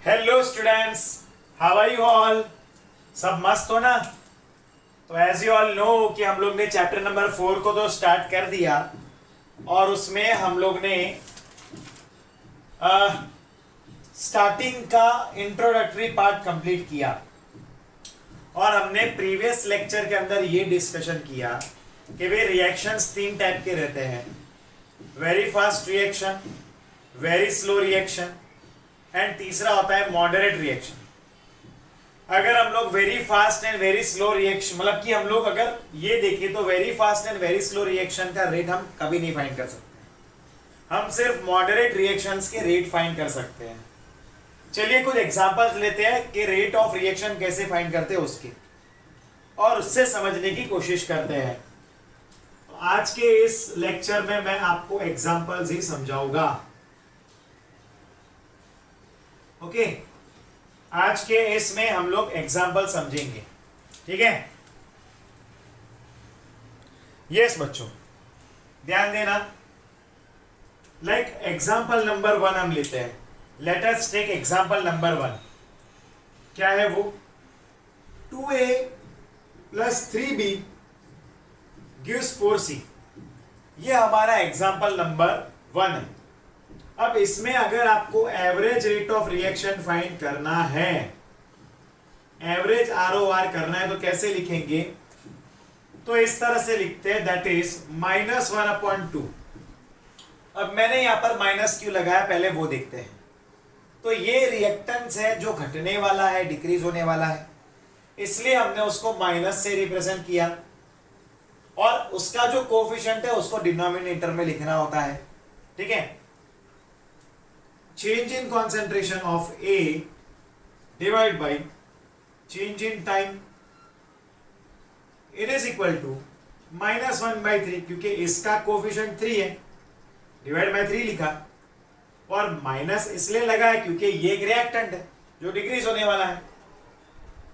Hello students, how are you all? सब मस्त हो ना? तो एज यू ऑल नो कि हम लोग ने चैप्टर नंबर 4 को तो स्टार्ट कर दिया और उसमें हम लोग ने स्टार्टिंग का इंट्रोडक्टरी पार्ट कंप्लीट किया और हमने प्रीवियस लेक्चर के अंदर ये डिस्कशन किया कि वे रिएक्शंस 3 टाइप के रहते हैं। Very fast reaction, very slow reaction and तीसरा होता है मॉडरेट रिएक्शन। अगर हम लोग very fast and very slow reaction मतलब कि हम लोग अगर ये देखें तो very fast and very slow reaction का रेट हम कभी नहीं फाइंड कर सकते। हम सिर्फ मॉडरेट रिएक्शंस के रेट फाइंड कर सकते हैं। चलिए कुछ एग्जांपल्स लेते हैं कि रेट ऑफ रिएक्शन कैसे फाइंड करते हैं उसके, और उससे समझने की कोशिश करते हैं। तो आज के इस लेक्चर में मैं आपको एग्जांपल्स ही समझाऊंगा। ओके, आज के इसमें हम लोग एग्जाम्पल समझेंगे, ठीक है? यस बच्चों, ध्यान देना। लाइक एग्जाम्पल नंबर 1 हम लेते हैं। Let us take example number 1। क्या है वो? 2a plus 3b gives 4c। ये हमारा एग्जाम्पल नंबर 1 है। अब इसमें अगर आपको average rate of reaction find करना है, एवरेज ROR करना है, तो कैसे लिखेंगे? तो इस तरह से लिखते हैं, दैट इज -1/2। अब मैंने यहां पर माइनस क्यों लगाया, पहले वो देखते हैं। तो ये रिएक्टेंस है जो घटने वाला है, डिक्रीज होने वाला है, इसलिए हमने उसको माइनस से रिप्रेजेंट किया और उसका जो कोफिशिएंट है उसको डिनोमिनेटर में लिखना होता है, ठीक है? change in concentration of A divided by change in time, it is equal to -1/3, क्योंकि इसका कोफिशिएंट 3 है, डिवाइड बाय 3 लिखा और माइनस इसलिए लगा है क्योंकि ये एक रिएक्टेंट है जो डिक्रीज होने वाला है।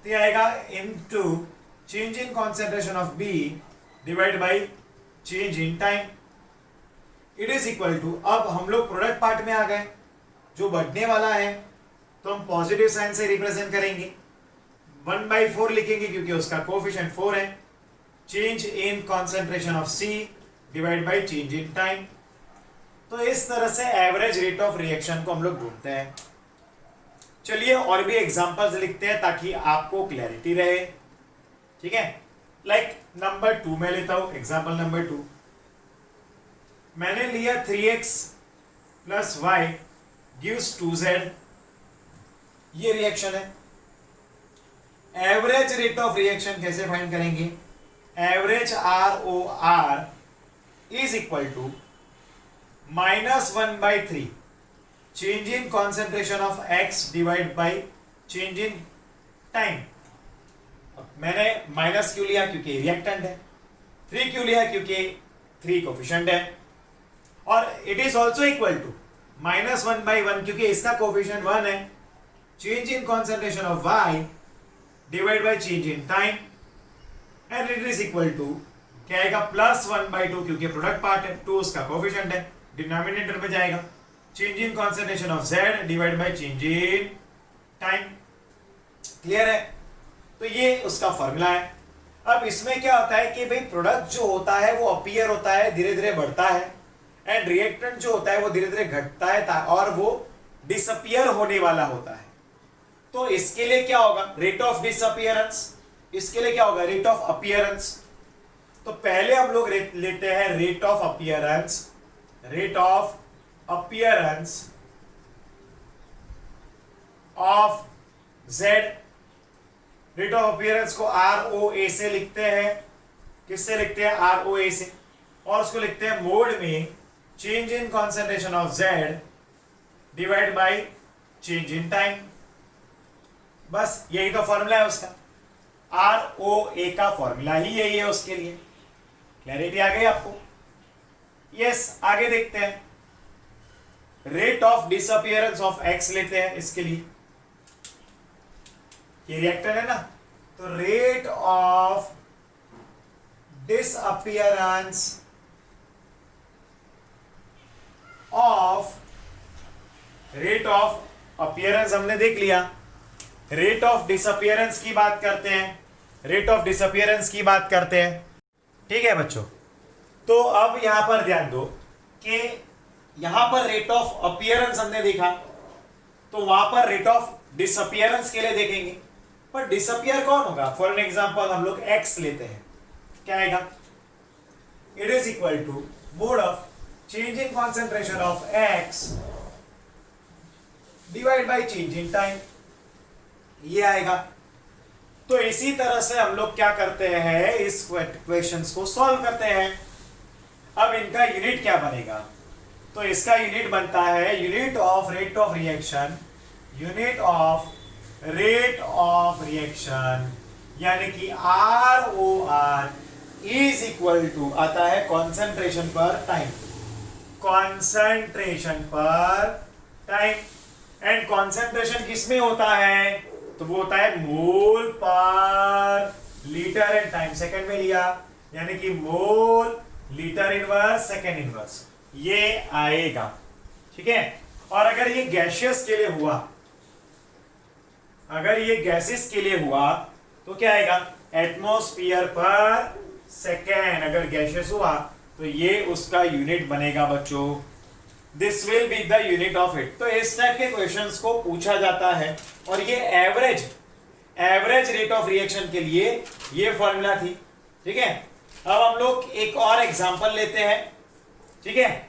तो आएगा into change in concentration of B divide by change in time, it is equal to, अब हम लोग प्रोडक्ट पार्ट में आ गए, जो बढ़ने वाला है तो हम पॉजिटिव साइन से रिप्रेजेंट करेंगे, 1/4 लिखेंगे क्योंकि उसका कोफिशिएंट 4 है, change in concentration of C divide by change in time. तो इस तरह से एवरेज रेट ऑफ रिएक्शन को हम लोग ढूंढते हैं। चलिए और भी एग्जांपल्स लिखते हैं ताकि आपको क्लैरिटी रहे, ठीक है? लाइक नंबर 2 में लेता हूं, एग्जांपल नंबर 2। मैंने लिया 3x plus y gives 2z। ये रिएक्शन है। एवरेज रेट ऑफ रिएक्शन कैसे फाइंड करेंगे? Average ROR is equal to -1/3 change in concentration of x divide by change in time. मैंने माइनस क्यों लिया? क्योंकि रिएक्टेंट है। 3 क्यों लिया? क्योंकि 3 कोफिशिएंट है। और it is also equal to -1/1 क्योंकि इसका कोफिशिएंट 1 है, change in concentration of y divide by change in time, and it is equal to क्या आएगा? +1/2 क्योंकि प्रोडक्ट पार्ट है, 2 उसका कोफिशिएंट है, डिनोमिनेटर में जाएगा, change in concentration of z divide by change in time. Clear है? तो ये उसका फॉर्मूला है। अब इसमें क्या होता है कि भाई प्रोडक्ट जो होता है वो अपीयर होता है, धीरे धीरे बढ़ता है, एंड रिएक्टेंट जो होता है वो धीरे धीरे घटता है और वो डिसअपियर होने वाला होता है। तो इसके लिए क्या होगा? Rate of disappearance. इसके लिए क्या होगा? Rate of appearance. तो पहले हम लोग लेते हैं rate of appearance. Rate of appearance of Z। Rate of appearance को ROA से लिखते हैं। किससे लिखते हैं? ROA से। और उसको लिखते हैं मोड में change in concentration of Z divide by change in time. बस यही तो फॉर्मूला है उसका। ROA का फॉर्मूला ही यही है उसके लिए। क्लैरिटी आ गई आपको? यस, आगे देखते हैं। Rate of disappearance of X लेते हैं इसके लिए। ये रिएक्टेंट है ना, तो rate of disappearance of rate of appearance हमने देख लिया, रेट ऑफ डिसअपियरेंस की बात करते हैं, रेट ऑफ डिसअपियरेंस की बात करते हैं। ठीक है बच्चों, तो अब यहां पर ध्यान दो कि यहां पर रेट ऑफ अपीयरेंस हमने देखा, तो वहां पर रेट ऑफ डिसअपियरेंस के लिए देखेंगे, पर डिसअपियर कौन होगा? फॉर एन एग्जांपल हम लोग एक्स लेते हैं, क्या आएगा? It is equal to mod of change in concentration of x divide by change in time, ये आएगा। तो इसी तरह से हम लोग क्या करते हैं, इस क्वेश्चंस को सॉल्व करते हैं। अब इनका यूनिट क्या बनेगा? तो इसका यूनिट बनता है unit of rate of reaction, unit of rate of reaction, यानी कि ROR इज इक्वल टू आता है कॉन्सेंट्रेशन पर टाइम, कॉन्सेंट्रेशन पर टाइम। एंड कॉन्सेंट्रेशन किसमें होता है? तो वो होता है मोल पर लीटर एंड टाइम सेकंड में लिया, यानी कि मोल लीटर इनवर्स सेकंड इनवर्स, ये आएगा। ठीक है, और अगर ये गैसियस के लिए हुआ, अगर ये गैसेस के लिए हुआ तो क्या आएगा? एटमॉस्फेयर पर सेकेंड। अगर गैसियस हुआ तो ये उसका यूनिट बनेगा बच्चों, this will be the unit of it. तो इस टाइप के क्वेश्चंस को पूछा जाता है, और ये एवरेज रेट ऑफ रिएक्शन के लिए ये फॉर्मूला थी। ठीक है, अब हम लोग एक और एग्जांपल लेते हैं। ठीक है,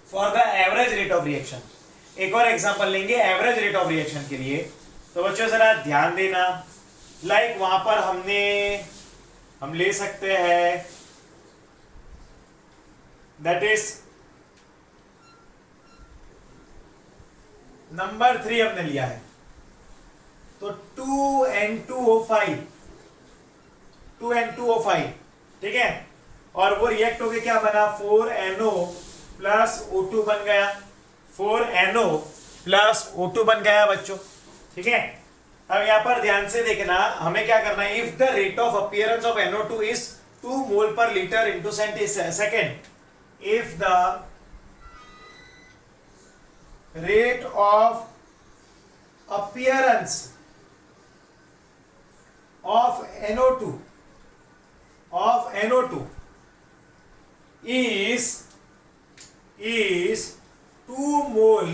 for the average rate of reaction एक और एग्जांपल लेंगे एवरेज रेट ऑफ रिएक्शन के लिए। तो बच्चों जरा ध्यान देना, लाइक वहां पर हम ले सकते हैं, दैट इज नंबर 3 हमने लिया है। तो 2N2O5, 2N2O5, ठीक है, और वो रिएक्ट होके क्या बना? 4NO प्लस O2 बन गया, 4NO प्लस O2 बन गया बच्चों। ठीक है, अब यहां पर ध्यान से देखना, हमें क्या करना है? If the rate of appearance of NO2 is 2 मोल पर litre into second, if the rate of appearance of NO2 is 2 मोल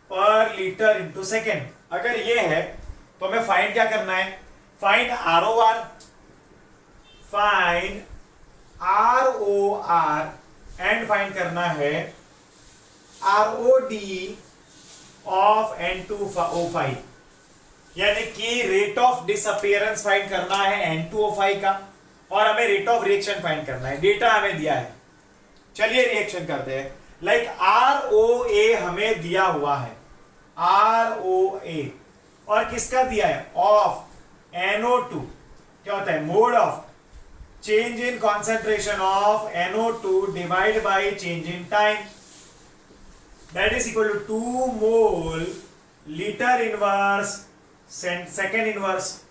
पर लीटर इंटू सेकेंड। अगर ये है तो हमें फाइंड क्या करना है? फाइंड ROR, एंड फाइंड करना है ROD ऑफ N2O5, यानी कि रेट ऑफ डिसअपियरेंस फाइंड करना है N2O5 का, और हमें रेट ऑफ रिएक्शन फाइंड करना है। डेटा हमें दिया है, चलिए रिएक्शन करते हैं। लाइक ROA हमें दिया हुआ है, ROA, और किसका दिया है? ऑफ NO2, क्या होता है? Mod of change in concentration of NO2 divide by change in time, that is equal to 2 mole litre inverse second inverse.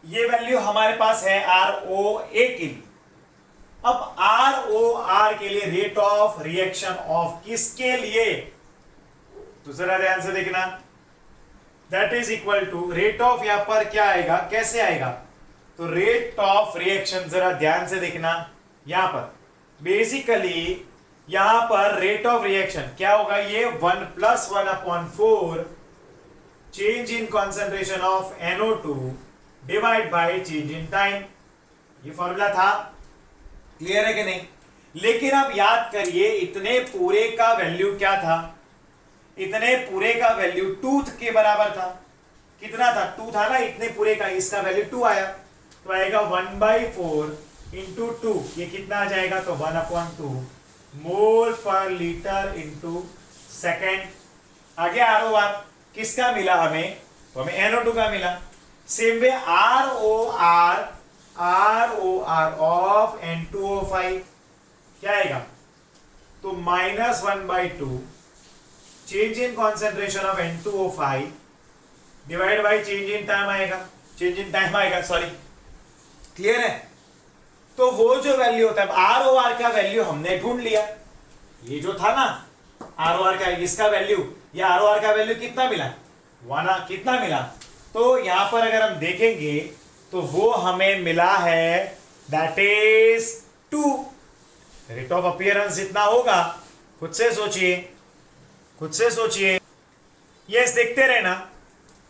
ये वैल्यू हमारे पास है ROA के लिए। अब ROR के लिए रेट ऑफ रिएक्शन ऑफ किसके लिए? तो जरा ध्यान से देखना, that is equal to rate of, यहां पर क्या आएगा, कैसे आएगा? तो रेट ऑफ रिएक्शन जरा ध्यान से देखना, यहां पर बेसिकली यहां पर रेट ऑफ रिएक्शन क्या होगा? ये 1 + 1/4 change in concentration of NO2 divide by change in time, ये फॉर्मूला था। क्लियर है कि नहीं? लेकिन अब याद करिए, इतने पूरे का वैल्यू क्या था? इतने पूरे का वैल्यू 2 के बराबर था। कितना था? 2 था ना, इतने पूरे का, इसका वैल्यू 2 आया, तो आएगा 1/4 इंटू 2, ये कितना आ जाएगा? तो 1/2 मोल पर लीटर इंटू सेकेंड। आगे ROR किसका मिला हमें? तो हमें NO2 का मिला। Same way ROR of N2O5 क्या आएगा? तो -1/2 change in concentration of N2O5 divide by change in time आएगा, चेंज इन टाइम आएगा, सॉरी। क्लियर है? तो वो जो वैल्यू होता है, ROR का वैल्यू हमने ढूंढ लिया, ये जो था ना ROR का, इसका वैल्यू, ये ROR का वैल्यू कितना मिला? वन कितना मिला, तो यहां पर अगर हम देखेंगे तो वो हमें मिला है that is 2। Rate of appearance जितना होगा, खुद से सोचिए, खुद से सोचिए, यस देखते रहना।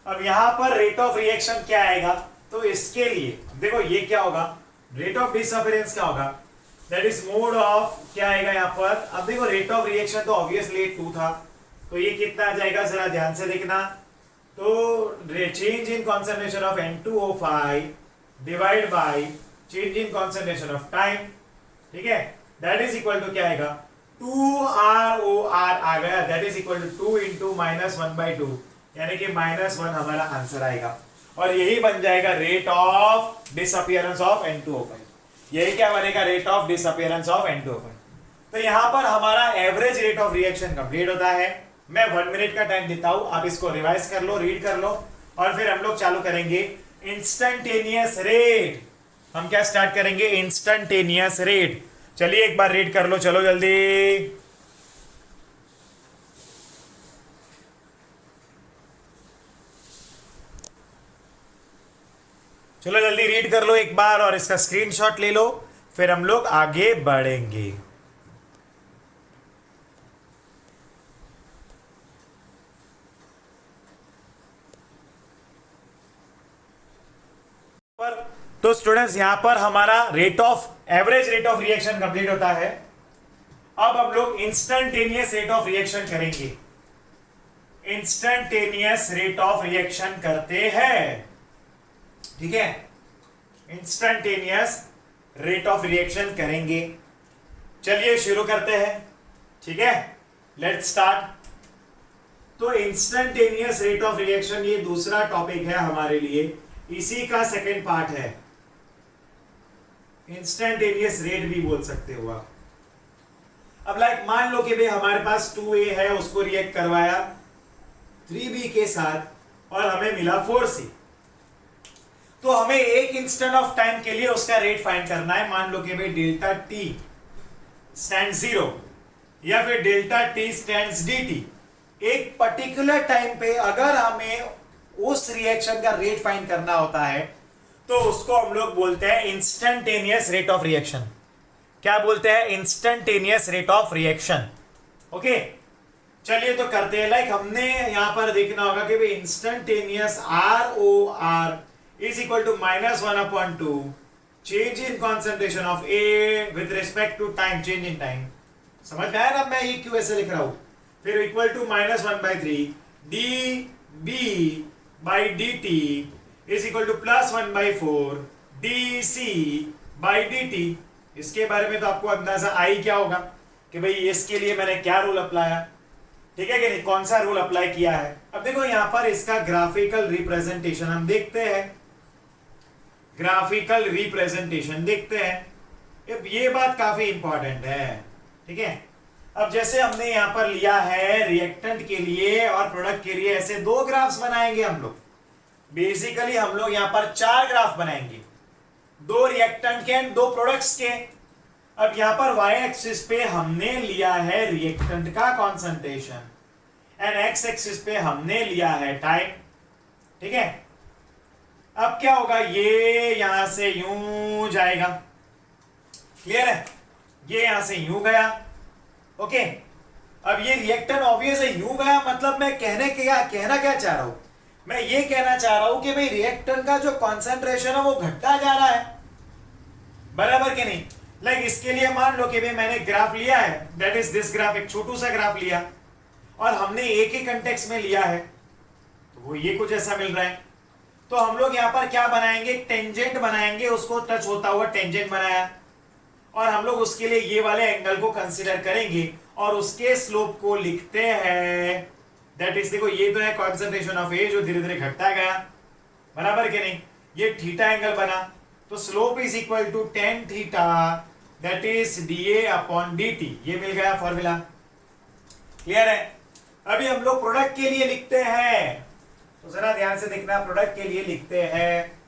अब यहां पर रेट ऑफ रिएक्शन क्या आएगा, तो इसके लिए देखो ये क्या होगा, रेट ऑफ डिसअपीयरेंस क्या होगा, दैट इज मोड ऑफ क्या आएगा यहां पर। अब देखो रेट ऑफ रिएक्शन तो ऑब्वियसली 2 था, तो ये कितना आ जाएगा जरा ध्यान से देखना, तो change in concentration of N2O5 divide by change in concentration of time, ठीक है, दैट इज इक्वल टू क्या आएगा 2ROR आ गया, that is equal to 2 into -1/2, यानी कि -1 हमारा आंसर आएगा। और यही बन जाएगा rate of disappearance of N2O5, यही क्या बनेगा rate of disappearance of N2O5। तो यहां पर हमारा average rate of reaction complete होता है। मैं 1 मिनट का टाइम देता हूं, आप इसको रिवाइज कर लो, रीड कर लो, और फिर हम लोग चालू करेंगे इंस्टेंटेनियस रेट। हम क्या स्टार्ट करेंगे, इंस्टेंटेनियस रेट। चलिए एक बार रीड कर लो, चलो जल्दी। चलो जल्दी रीड कर लो एक बार और इसका स्क्रीनशॉट ले लो, फिर हम लोग आगे बढ़ेंगे। तो स्टूडेंट्स यहां पर हमारा rate of average rate of reaction complete होता है। अब हम लोग इंस्टेंटेनियस रेट ऑफ रिएक्शन करेंगे, इंस्टेंटेनियस रेट ऑफ रिएक्शन करते हैं, ठीक है, इंस्टेंटेनियस रेट ऑफ रिएक्शन करेंगे। चलिए शुरू करते हैं, ठीक है, लेट्स स्टार्ट। तो इंस्टेंटेनियस रेट ऑफ रिएक्शन ये दूसरा टॉपिक है हमारे लिए, इसी का सेकेंड पार्ट है। इंस्टेंटेनियस रेट भी बोल सकते हो आप। अब लाइक मान लो कि भाई हमारे पास 2A है, उसको रिएक्ट करवाया 3B के साथ और हमें मिला 4C। तो हमें एक इंस्टेंट ऑफ टाइम के लिए उसका रेट फाइंड करना है। मान लो कि भाई डेल्टा T स्टैंड्स 0 या फिर डेल्टा T स्टैंड्स DT। एक पर्टिकुलर टाइम पे अगर हमें उस रिएक्शन का रेट फाइंड करना होता है तो उसको हम लोग बोलते हैं इंस्टेंटेनियस रेट ऑफ रिएक्शन। क्या बोलते हैं, instantaneous rate of reaction. Okay, चलिए तो करते हैं। लाइक हमने यहां पर देखना होगा कि भाई instantaneous ROR is equal to -1/2 change in concentration of A with respect to time, change in time. समझ में आया ना मैं ये क्यों ऐसे लिख रहा हूं। फिर equal to -1/3 dB by dt is equal to +1/4 dC by dt। इसके बारे में तो आपको अंदाजा आ ही क्या होगा कि भाई इसके लिए मैंने क्या रूल अप्लाई, ठीक है कि नहीं, कौन सा रूल अप्लाई किया है। अब देखो यहां पर इसका ग्राफिकल रिप्रेजेंटेशन हम देखते हैं, ग्राफिकल रिप्रेजेंटेशन देखते हैं। ये बात काफी इंपॉर्टेंट है, ठीक है। अब जैसे हमने यहां पर लिया है रिएक्टेंट के लिए और प्रोडक्ट के लिए, ऐसे 2 ग्राफ्स बनाएंगे हम लोग। बेसिकली हम लोग यहां पर 4 ग्राफ बनाएंगे, 2 रिएक्टेंट के एंड 2 प्रोडक्ट्स के। अब यहां पर y एक्सिस पे हमने लिया है रिएक्टेंट का कॉन्सेंट्रेशन एंड x एक्सिस पे हमने लिया है टाइम, ठीक है। अब क्या होगा, ये यहां से यूं जाएगा, क्लियर है, ये यहां से यूं गया, ओके। अब ये रिएक्टेंट ऑब्वियस है यूं गया, मतलब मैं कहना क्या चाह रहा हूं, मैं ये कहना चाह रहा हूं कि भाई रिएक्टेंट का जो कॉन्सेंट्रेशन है वो घटता जा रहा है, बराबर कि नहीं। लाइक इसके लिए मान लो कि भाई मैंने ग्राफ लिया है, दैट इज दिस ग्राफ, एक छोटू सा ग्राफ लिया और हमने एक ही कंटेक्स्ट में लिया है, तो वो ये कुछ ऐसा मिल रहा है। तो हम लोग यहां पर क्या बनाएंगे, टेंजेंट बनाएंगे, उसको टच होता हुआ टेंजेंट बनाया और हम लोग उसके लिए ये वाले एंगल को कंसीडर करेंगे और उसके स्लोप को लिखते हैं, दैट इज, देखो ये तो है कॉन्सेंट्रेशन ऑफ ए जो धीरे धीरे घटता गया, बराबर के नहीं, ये थीटा एंगल बना, तो slope is equal to tan theta that is dA/dt। ये मिल गया फॉर्मूला, क्लियर है। अभी हम लोग प्रोडक्ट के लिए लिखते हैं, तो जरा ध्यान से देखना, प्रोडक्ट के लिए लिखते हैं,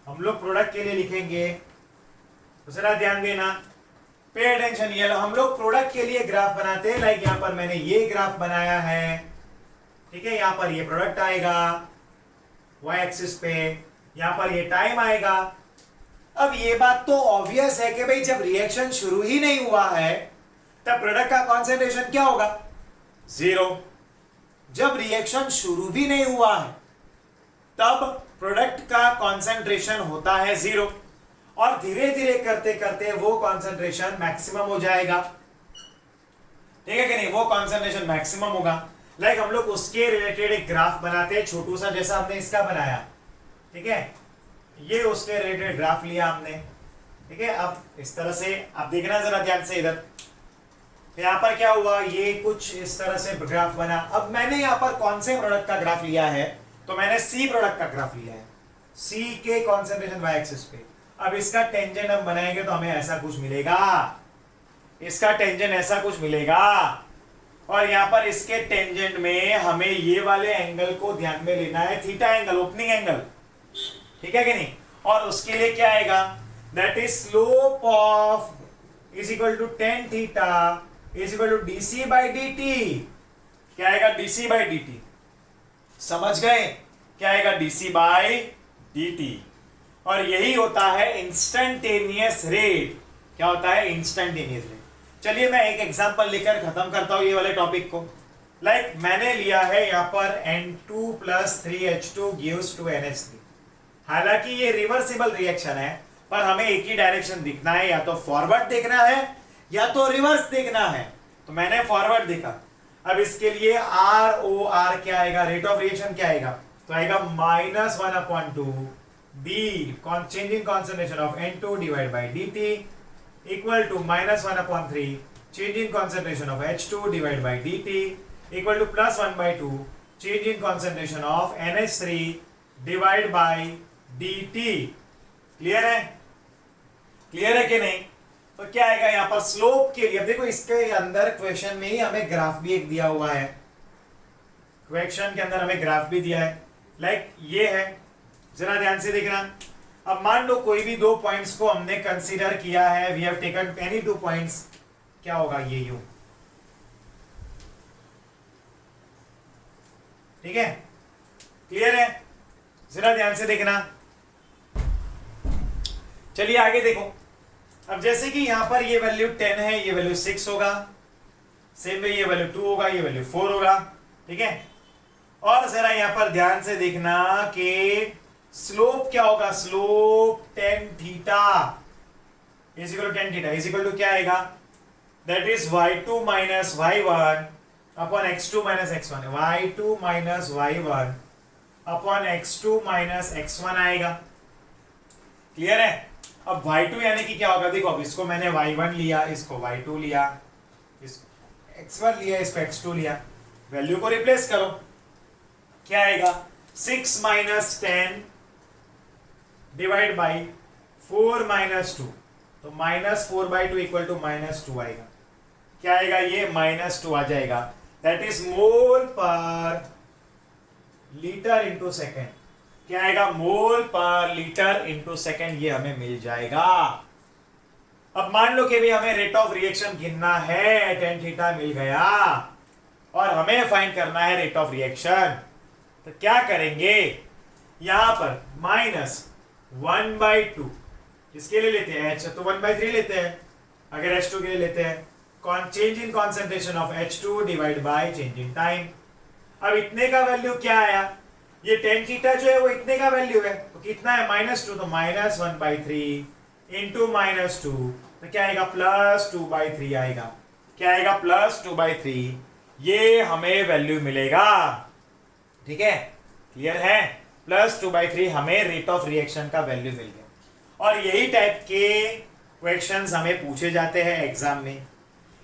हम लोग प्रोडक्ट के लिए लिखेंगे, तो जरा ध्यान देना, पे अटेंशन। ये हम लोग प्रोडक्ट के लिए ग्राफ बनाते हैं। लाइक यहां पर मैंने ये ग्राफ बनाया है, ठीक है, यहां पर ये प्रोडक्ट आएगा वाई एक्सिस पे, यहां पर ये टाइम आएगा। अब ये बात तो ऑब्वियस है कि भाई जब रिएक्शन शुरू ही नहीं हुआ है तब प्रोडक्ट का कॉन्सेंट्रेशन क्या होगा, 0। जब रिएक्शन शुरू भी नहीं हुआ है तब प्रोडक्ट का कॉन्सेंट्रेशन होता है 0, और धीरे धीरे करते करते वो कॉन्सेंट्रेशन मैक्सिमम हो जाएगा। ठीक है कि नहीं, वो कॉन्सेंट्रेशन मैक्सिमम होगा। लाइक हम लोग उसके रिलेटेड एक ग्राफ बनाते हैं, छोटू सा जैसा हमने इसका बनाया। ठीक है, ये उसके रिलेटेड ग्राफ लिया हमने। ठीक है, अब इस तरह से आप देखना जरा ध्यान से इधर। यहाँ पर क्या हुआ, ये कुछ इस तरह से ग्राफ बना। अब मैंने यहाँ पर कौन से प्रोडक्ट का ग्राफ लिया है, तो मैंने सी प्रोडक्ट का ग्राफ लिया है, सी के कॉन्सेंट्रेशन वाई एक्सिस पे। अब इसका टेंजेंट हम बनाएंगे तो हमें ऐसा कुछ मिलेगा, इसका टेंजेंट ऐसा कुछ मिलेगा, और यहाँ पर इसके टेंजेंट में हमें ये वाले एंगल को ध्यान में लेना है, थीटा एंगल, ओपनिंग एंगल। ठीक है कि नहीं, और उसके लिए क्या आएगा, that is slope of is equal to tan theta is equal to DC by D T. क्या आएगा, डीसी बाई डी टी। समझ गए, क्या आएगा, डीसी बाई डी टी। और यही होता है इंस्टेंटेनियस रेट। क्या होता है, इंस्टेंटेनियस रेट। चलिए मैं एक एग्जांपल लेकर खत्म करता हूं ये वाले टॉपिक को। लाइक मैंने लिया है यहां पर N2 + 3H2 gives to NH3। हालांकि ये रिवर्सिबल रिएक्शन है, पर हमें एक ही डायरेक्शन दिखना है, या तो फॉरवर्ड देखना है या तो रिवर्स देखना है। तो मैंने फॉरवर्ड देखा। अब इसके लिए ROR क्या आएगा, रेट ऑफ रिएक्शन क्या आएगा, तो आएगा -1/2 B changing concentration of N2 divide by dt equal to -1/3 changing concentration of H2 divide by dt equal to +1/2 changing concentration of NH3 divide by dt। Clear है, clear है कि नहीं। तो क्या आएगा यहां पर स्लोप के लिए, अब देखो इसके अंदर क्वेश्चन में ही हमें ग्राफ भी एक दिया हुआ है, क्वेश्चन के अंदर हमें ग्राफ भी दिया है। लाइक ये है, जरा ध्यान से देखना। अब मान लो कोई भी दो पॉइंट्स को हमने कंसीडर किया है, we have taken any two points, क्या होगा ये यू। ठीक है, क्लियर है, जरा ध्यान से देखना। चलिए आगे देखो। अब जैसे कि यहां पर ये वैल्यू 10 है, ये वैल्यू 6 होगा, सेम वे ये वैल्यू 2 होगा, ये वैल्यू 4 होगा। ठीक है, और जरा यहां पर ध्यान से देखना कि स्लोप क्या होगा, slope tan theta is equal to tan theta is equal to क्या आएगा, that is y2 minus y1 upon x2 minus x1, y2 minus y1 upon x2 minus x1 आएगा। क्लियर है। अब y2 यानी कि क्या होगा, देखो अब इसको मैंने y1 लिया, इसको y2 लिया, इसको x1 लिया, इसको x2 लिया, वैल्यू को रिप्लेस करो, क्या आएगा 6 माइनस 10 डिवाइड बाई 4 माइनस 2, तो -4/2 इक्वल टू -2 आएगा। क्या आएगा, ये -2 आ जाएगा। दैट इज मोल पर लीटर इंटू सेकेंड। क्या आएगा, मोल पर लीटर इंटू सेकेंड, ये हमें मिल जाएगा। अब मान लो कि भी हमें रेट ऑफ रिएक्शन गिनना है, tan थीटा मिल गया, और हमें फाइंड करना है रेट ऑफ रिएक्शन। तो क्या करेंगे, यहां पर -1/2 किसके लिए लेते हैं, H, तो 1/3 लेते हैं। अगर H2 के लिए लेते हैं, change in concentration of H2 divide by change in time. अब इतने का वैल्यू क्या आया, ये tan थीटा जो है वो इतने का वैल्यू है, तो कितना है -2, तो -1/3 इंटू -2, तो क्या आएगा +2/3 आएगा। क्या आएगा, +2/3, ये हमें वैल्यू मिलेगा। ठीक है, क्लियर है, +2/3 हमें रेट ऑफ रिएक्शन का वैल्यू मिल गया। और यही टाइप के क्वेश्चंस हमें पूछे जाते हैं एग्जाम में।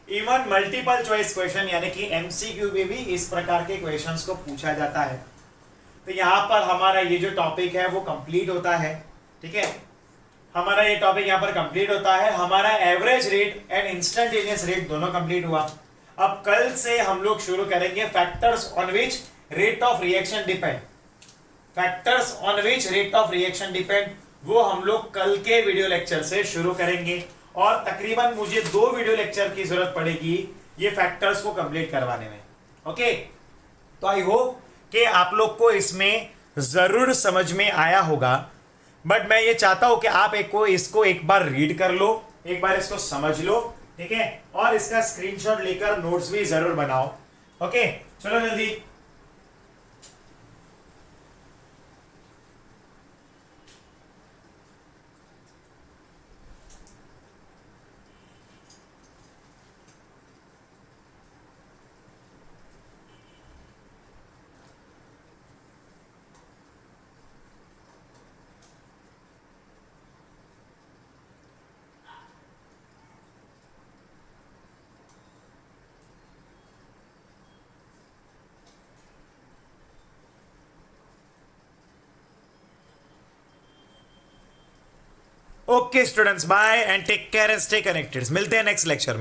इवन मल्टीपल चॉइस क्वेश्चन यानी कि एमसीक्यू में भी इस प्रकार के क्वेश्चंस को पूछा जाता है। तो यहाँ पर हमारा ये जो टॉपिक है वो कंप्लीट होता है। ठीक है, हमारा ये टॉपिक यहाँ पर कंप्लीट होता है। हमारा average rate and instantaneous rate दोनों कंप्लीट हुआ। अब कल से हम लोग शुरू करेंगे factors on which rate of reaction depend. Factors on which rate of reaction depend, वो हम लोग कल के वीडियो लेक्चर से शुरू करेंगे, और तकरीबन मुझे 2 वीडियो लेक्चर की जरूरत पड़ेगी ये फैक्टर्स को कंप्लीट करवाने में। ओके, तो आई होप कि आप लोग को इसमें जरूर समझ में आया होगा, बट मैं ये चाहता हूं कि आप इसको एक बार रीड कर लो, एक बार इसको समझ लो, ठीक है, और इसका स्क्रीनशॉट लेकर नोट्स भी जरूर बनाओ। ओके, चलो जल्दी। Okay students, bye and take care and stay connected. मिलते हैं नेक्स्ट लेक्चर में।